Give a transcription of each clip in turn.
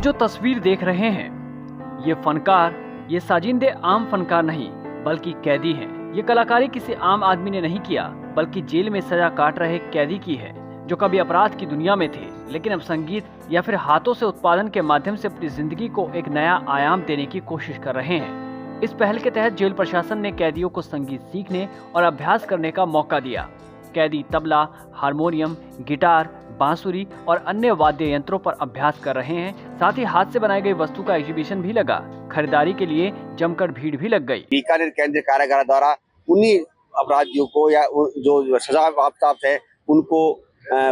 जो तस्वीर देख रहे हैं, ये फनकार, ये साजिंदे आम फनकार नहीं बल्कि कैदी हैं। ये कलाकारी किसी आम आदमी ने नहीं किया बल्कि जेल में सजा काट रहे कैदी की है, जो कभी अपराध की दुनिया में थे लेकिन अब संगीत या फिर हाथों से उत्पादन के माध्यम से अपनी जिंदगी को एक नया आयाम देने की कोशिश कर रहे हैं। इस पहल के तहत जेल प्रशासन ने कैदियों को संगीत सीखने और अभ्यास करने का मौका दिया। कैदी तबला, हारमोनियम, गिटार, बांसुरी और अन्य वाद्य यंत्रों पर अभ्यास कर रहे हैं। साथ ही हाथ से बनाई गई वस्तु का एग्जीबिशन भी लगा। खरीदारी के लिए जमकर भीड़ भी लग गई। बीकानेर केंद्रीय कारागार द्वारा उन्हीं अपराधियों को या जो सजा प्राप्त है उनको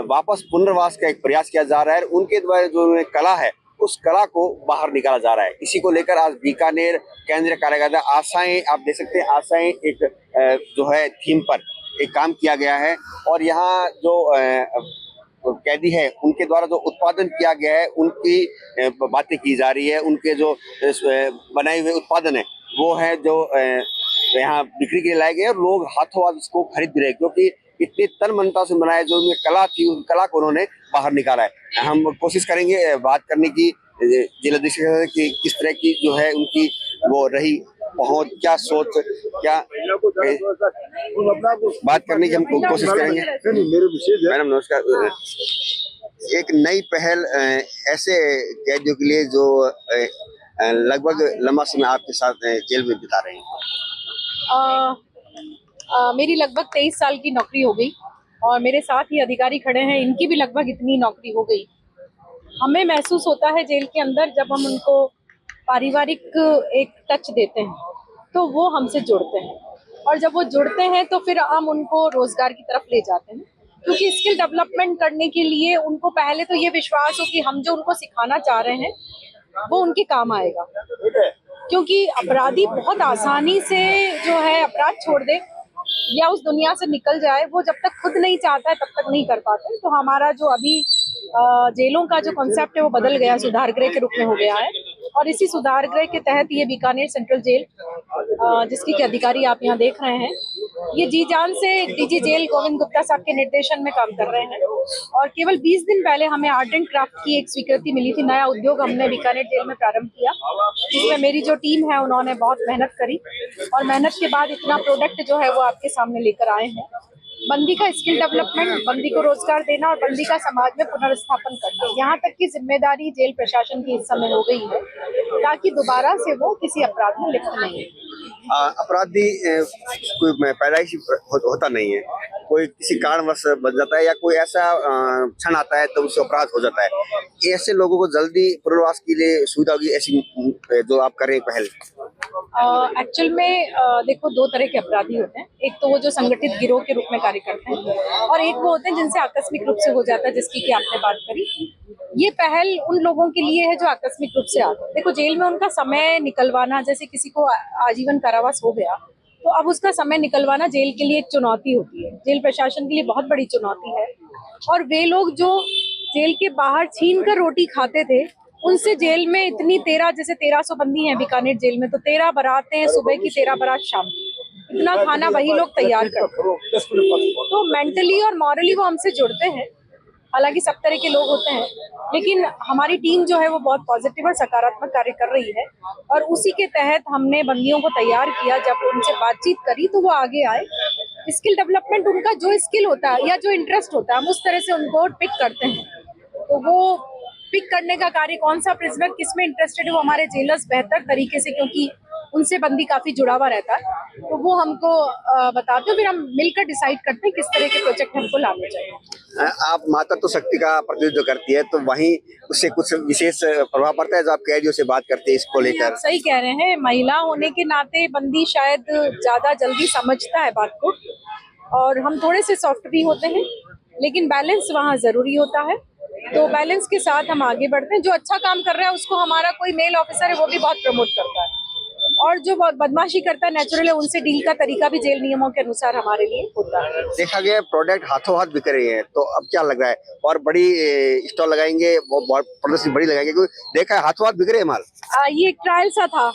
वापस पुनर्वास का एक प्रयास किया जा रहा है। उनके द्वारा जो कला है उस कला को बाहर निकाला जा रहा है। इसी को लेकर आज बीकानेर केंद्रीय कारागार आशाएं, आप देख सकते हैं, आशाएं एक जो है थीम पर एक काम किया गया है और यहाँ जो कैदी है उनके द्वारा जो उत्पादन किया गया है उनकी बातें की जा रही है। उनके जो बनाए हुए उत्पादन है वो है जो यहाँ बिक्री के लिए लाए गए और लोग हाथों हाथ इसको खरीद भी रहे, क्योंकि इतनी तन मनता से बनाया जो उनमें कला थी उस कला को उन्होंने बाहर निकाला है। हम कोशिश करेंगे बात करने की जिला अधीक्षक की किस तरह की जो है उनकी वो रही पहुंच, क्या सोच, क्या बात करने की हम कोशिश करेंगे। मैडम नमस्कार। एक नई पहल ऐसे कैदियों के लिए जो लगभग लंबा समय आपके साथ जेल में बिता रहे हैं। मेरी लगभग 23 साल की नौकरी हो गई और मेरे साथ ही अधिकारी खड़े हैं, इनकी भी लगभग इतनी नौकरी हो गई। हमें महसूस होता है जेल के अंदर जब हम उनको पारिवारिक एक टच देते हैं तो वो हमसे जुड़ते हैं, और जब वो जुड़ते हैं तो फिर हम उनको रोजगार की तरफ ले जाते हैं, क्योंकि स्किल डेवलपमेंट करने के लिए उनको पहले तो ये विश्वास हो कि हम जो उनको सिखाना चाह रहे हैं वो उनके काम आएगा। क्योंकि अपराधी बहुत आसानी से जो है अपराध छोड़ दे या उस दुनिया से निकल जाए, वो जब तक खुद नहीं चाहता है तब तक नहीं कर पाते। तो हमारा जो अभी जेलों का जो कॉन्सेप्ट है वो बदल गया, सुधार गृह के रूप में हो गया है, और इसी सुधार गृह के तहत ये बीकानेर सेंट्रल जेल जिसकी के अधिकारी आप यहाँ देख रहे हैं, ये जी जान से डीजी जेल गोविंद गुप्ता साहब के निर्देशन में काम कर रहे हैं। और केवल 20 दिन पहले हमें आर्ट एंड क्राफ्ट की एक स्वीकृति मिली थी, नया उद्योग हमने बीकानेर जेल में प्रारंभ किया, जिसमें मेरी जो टीम है उन्होंने बहुत मेहनत करी और मेहनत के बाद इतना प्रोडक्ट जो है वो आपके सामने लेकर आए हैं। बंदी का स्किल डेवलपमेंट, बंदी को रोजगार देना और बंदी का समाज में पुनर्स्थापन करना, यहाँ तक की जिम्मेदारी जेल प्रशासन की इस समय हो गई है ताकि दोबारा से वो किसी अपराध में लिप्त नहीं हो। अपराधी कोई पैदाइशी होता नहीं है, कोई किसी कारणवश बच जाता है या कोई ऐसा क्षण आता है तो उससे अपराध हो जाता है। ऐसे लोगों को जल्दी पुनर्वास के लिए सुविधा होगी ऐसी जो आप कर रहे हैं पहल। एक्चुअल में देखो, दो तरह के अपराधी होते हैं। एक तो वो जो संगठित गिरोह के रूप में कार्य करते हैं और एक वो होते हैं जिनसे आकस्मिक रूप से हो जाता है, जिसकी कि आपने बात करी। ये पहल उन लोगों के लिए है जो आकस्मिक रूप से आते हैं। देखो, जेल में उनका समय निकलवाना, जैसे किसी को आजीवन कारावास हो गया तो अब उसका समय निकलवाना जेल के लिए एक चुनौती होती है, जेल प्रशासन के लिए बहुत बड़ी चुनौती है। और वे लोग जो जेल के बाहर छीन कर रोटी खाते थे, उनसे जेल में इतनी 1300 बंदी हैं बीकानेर जेल में, तो 13 बारातें हैं सुबह की, 13 बारात शाम की, इतना खाना वही लोग तैयार करते हैं। तो मेंटली और मॉरली वो हमसे जुड़ते हैं। हालांकि सब तरह के लोग होते हैं, लेकिन हमारी टीम जो है वो बहुत पॉजिटिव और सकारात्मक कार्य कर रही है और उसी के तहत हमने बंदियों को तैयार किया। जब उनसे बातचीत करी तो वो आगे आए। स्किल डेवलपमेंट, उनका जो स्किल होता है या जो इंटरेस्ट होता है हम उस तरह से उनको पिक करते हैं। तो वो पिक करने का कार्य, कौन सा प्रिजनर किस में इंटरेस्टेड है, वो हमारे जेलर्स बेहतर तरीके से, क्योंकि उनसे बंदी काफी जुड़ा हुआ रहता है, तो वो हमको बताते हैं। फिर हम मिलकर डिसाइड करते हैं किस तरह के प्रोजेक्ट हमको लाने चाहिए। आप माता तो शक्ति का प्रतिनिधित्व करती है, तो वहीं उससे कुछ विशेष प्रभाव पड़ता है जब आप कैदियों से बात करते हैं इसको लेकर? आप सही कह रहे हैं, महिला होने के नाते बंदी शायद ज्यादा जल्दी समझता है बात को, और हम थोड़े से सॉफ्ट भी होते हैं, लेकिन बैलेंस वहाँ जरूरी होता है। तो बैलेंस के साथ हम आगे बढ़ते हैं। जो अच्छा काम कर रहा है उसको हमारा कोई मेल ऑफिसर है वो भी बहुत प्रमोट करता है, और जो बदमाशी करता है नेचुरल है, उनसे डील का तरीका भी जेल नियमों के अनुसार हमारे लिए होता है। देखा गया प्रोडक्ट हाथों हाथ बिक रहे हैं, तो अब क्या लग रहा है, और बड़ी स्टॉल लगाएंगे, वो प्रदर्शनी बड़ी लगाएंगे, क्योंकि देखा है हाथों हाथ बिक रहे हैं माल। ये एक ट्रायल सा था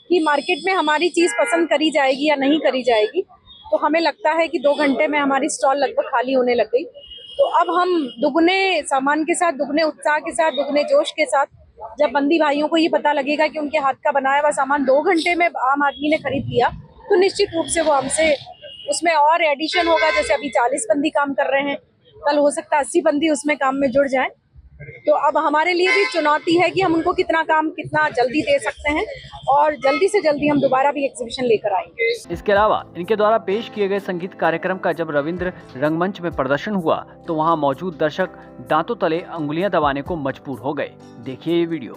कि मार्केट में हमारी चीज पसंद करी जाएगी या नहीं करी जाएगी, तो हमें लगता है कि 2 घंटे में हमारी स्टॉल लगभग खाली होने लग गई। तो अब हम दुगने सामान के साथ, दुगने उत्साह के साथ, दुगने जोश के साथ जब बंदी भाइयों को ये पता लगेगा कि उनके हाथ का बनाया हुआ सामान 2 घंटे में आम आदमी ने खरीद लिया, तो निश्चित रूप से वो हमसे उसमें और एडिशन होगा। जैसे अभी 40 बंदी काम कर रहे हैं, कल हो सकता है 80 बंदी उसमें काम में जुड़ जाएं। तो अब हमारे लिए भी चुनौती है कि हम उनको कितना काम कितना जल्दी दे सकते हैं और जल्दी से जल्दी हम दोबारा भी एग्जीबिशन लेकर आएंगे। इसके अलावा इनके द्वारा पेश किए गए संगीत कार्यक्रम का जब रविंद्र रंगमंच में प्रदर्शन हुआ तो वहां मौजूद दर्शक दांतों तले अंगुलियां दबाने को मजबूर हो गए। देखिए ये वीडियो।